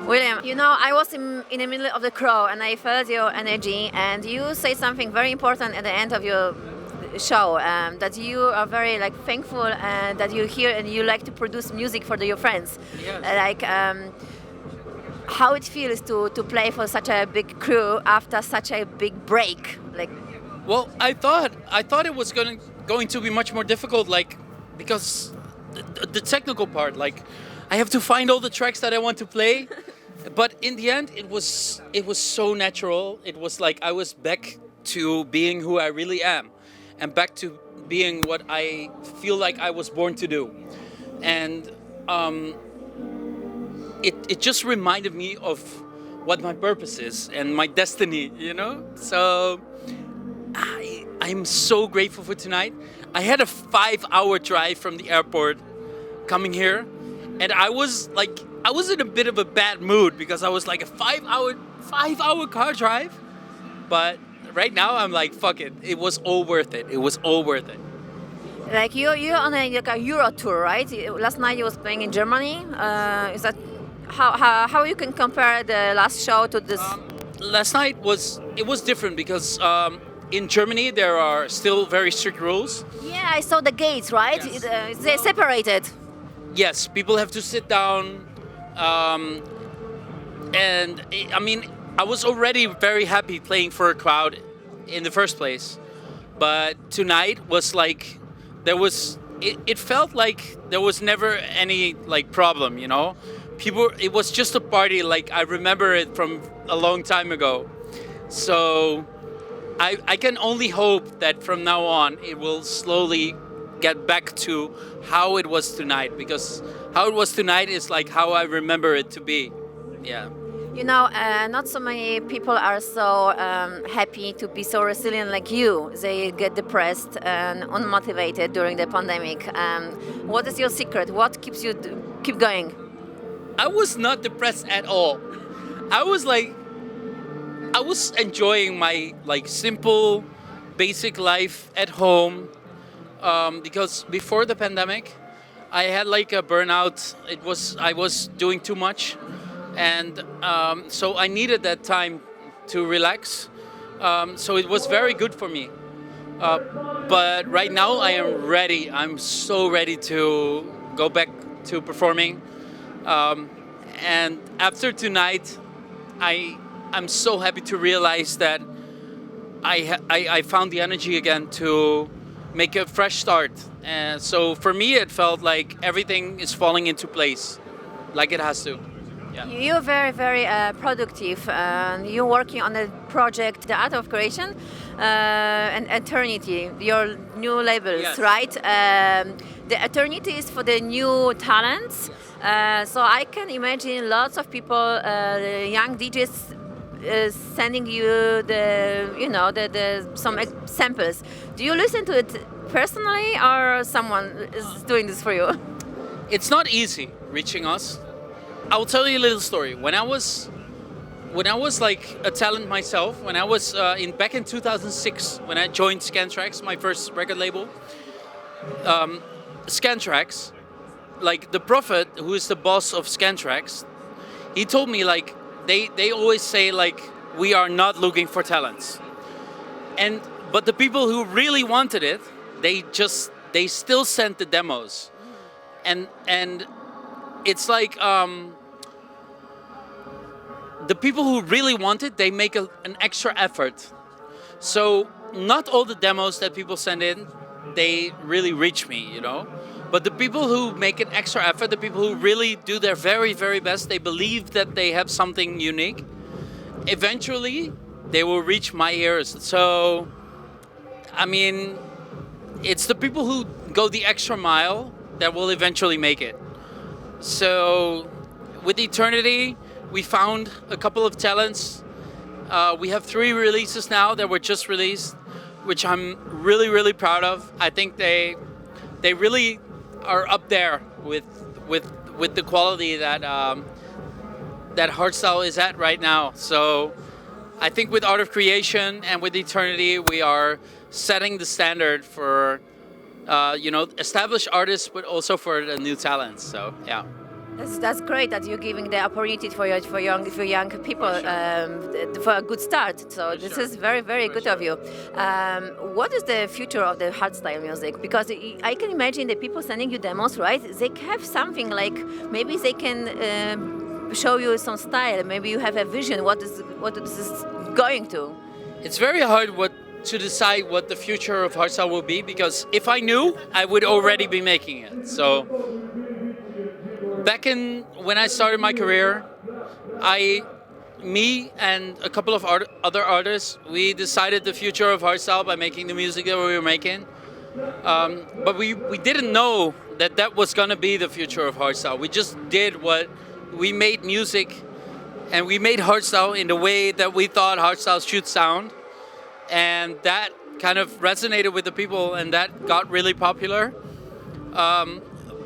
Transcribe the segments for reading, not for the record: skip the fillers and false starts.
William, you know, I was in the middle of the crowd and I felt your energy, and you say something very important at the end of your show, that you are very like thankful and that you're here and you like to produce music for your friends. Yes. How it feels to play for such a big crew after such a big break. Like, Well, I thought it was going to be much more difficult, like because the technical part, like I have to find all the tracks that I want to play. But in the end, it was so natural. It was like I was back to being who I really am, and back to being what I feel like I was born to do. And it just reminded me of what my purpose is and my destiny. So I'm so grateful for tonight. I had a 5-hour drive from the airport coming here, and I was in a bit of a bad mood because I was like a 5-hour car drive. But right now I'm like, fuck it. It was all worth it. It was all worth it. like you're on a Euro tour, right? Last night you was playing in Germany. Is that how you can compare the last show to this? Last night was different because in Germany there are still very strict rules. Yeah, I saw the gates, right? Yes. They're separated. Yes, people have to sit down, and I mean, I was already very happy playing for a crowd in the first place, but tonight was like it felt like there was never any like problem, people. It was just a party, like I remember it from a long time ago. So I can only hope that from now on it will slowly get back to how it was tonight, because how it was tonight is like how I remember it to be. Yeah. You know, not so many people are so happy to be so resilient like you. They get depressed and unmotivated during the pandemic. What is your secret? What keeps you keep going? I was not depressed at all. I was enjoying my like simple, basic life at home, because before the pandemic, I had like a burnout. I was doing too much, and so I needed that time to relax. So it was very good for me. But right now I am ready. I'm so ready to go back to performing. And after tonight, I'm so happy to realize that I found the energy again to make a fresh start. And so for me, it felt like everything is falling into place, like it has to. Yeah. You're very, very productive. You're working on a project, The Art of Creation, and Eternity, your new labels, Yes. right? The Eternity is for the new talents. So I can imagine lots of people, young DJs, sending you the some samples. Do you listen to it personally, or someone is doing this for you? It's not easy reaching us. I will tell you a little story. When I was like a talent myself, when I was back in 2006, when I joined Scantrax, my first record label, Scantrax, like the prophet who is the boss of Scantrax, he told me like they always say like we are not looking for talents, but the people who really wanted it, they still sent the demos, and it's like the people who really want it, they make an extra effort. So not all the demos that people send in, they really reach me, But the people who make an extra effort, the people who really do their very, very best, they believe that they have something unique, eventually they will reach my ears. So, I mean, it's the people who go the extra mile that will eventually make it. So, with Eternity, we found a couple of talents. We have 3 releases now that were just released, which I'm really, really proud of. I think they really are up there with the quality that that hardstyle is at right now. So I think with Art of Creation and with Eternity, we are setting the standard for established artists, but also for the new talents. So yeah. That's great that you're giving the opportunity for young people for a good start. So this is very good of you. What is the future of the hardstyle music? Because I can imagine the people sending you demos, right? They have something like maybe they can show you some style. Maybe you have a vision. What is this going to? It's very hard to decide what the future of hardstyle will be, because if I knew, I would already be making it. So back when I started my career, me and a couple of other artists, we decided the future of hardstyle by making the music that we were making. But we didn't know that was gonna be the future of hardstyle. We just did we made music, and we made hardstyle in the way that we thought hardstyle should sound, and that kind of resonated with the people, and that got really popular.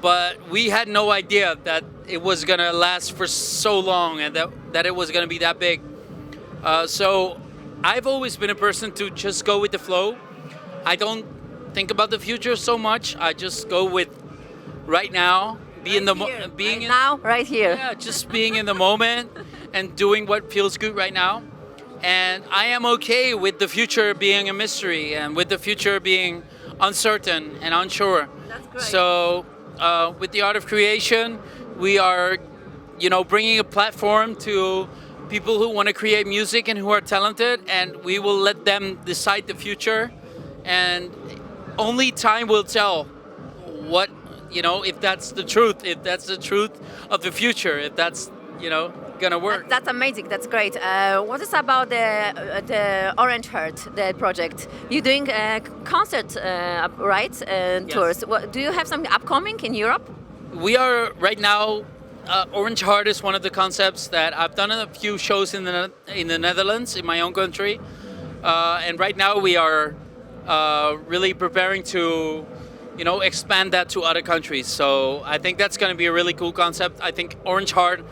But we had no idea that it was gonna last for so long, and that it was gonna be that big. So I've always been a person to just go with the flow. I don't think about the future so much. I just go with right now, right here. Yeah, just being in the moment and doing what feels good right now. And I am okay with the future being a mystery, and with the future being uncertain and unsure. That's great. So with the art of creation, we are, bringing a platform to people who want to create music and who are talented, and we will let them decide the future. And only time will tell what, if that's the truth, of the future, if that's, gonna work. That's amazing. That's great. What is about the Orange Heart, the project? You're doing concert, right? Yes. Tours. Do you have something upcoming in Europe? We are right now. Orange Heart is one of the concepts that I've done a few shows in the Netherlands, in my own country, and right now we are really preparing to, expand that to other countries. So I think that's going to be a really cool concept. I think Orange Heart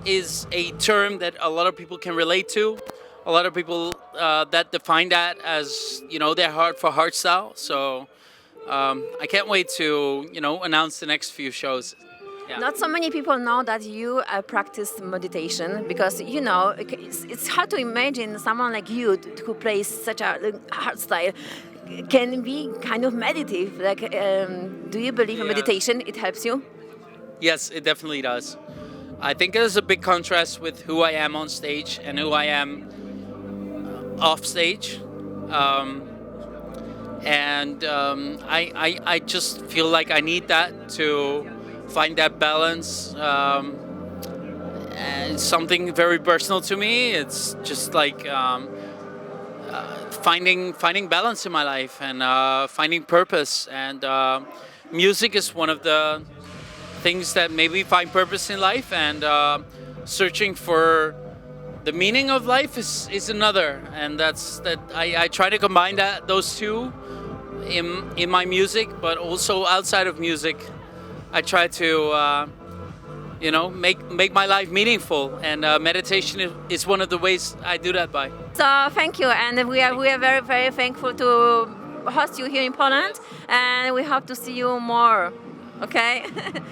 is a term that a lot of people can relate to. A lot of people that define that as, their heart for hardstyle. So I can't wait to, announce the next few shows. Yeah. Not so many people know that you practice meditation, because it's hard to imagine someone like you who plays such a hard style can be kind of meditative. Like, do you believe in meditation? It helps you? Yes, it definitely does. I think there's a big contrast with who I am on stage and who I am off stage. I just feel like I need that to find that balance. And it's something very personal to me. It's just like finding balance in my life, and finding purpose. And music is one of the things that maybe find purpose in life, and searching for the meaning of life is another. And I try to combine those two in my music, but also outside of music. I try to make my life meaningful, and meditation is one of the ways I do that by. So thank you, and we are very, very thankful to host you here in Poland, and we hope to see you more. Okay.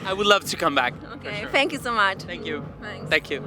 I would love to come back. Okay. For sure. Thank you so much. Thank you. Thanks. Thank you.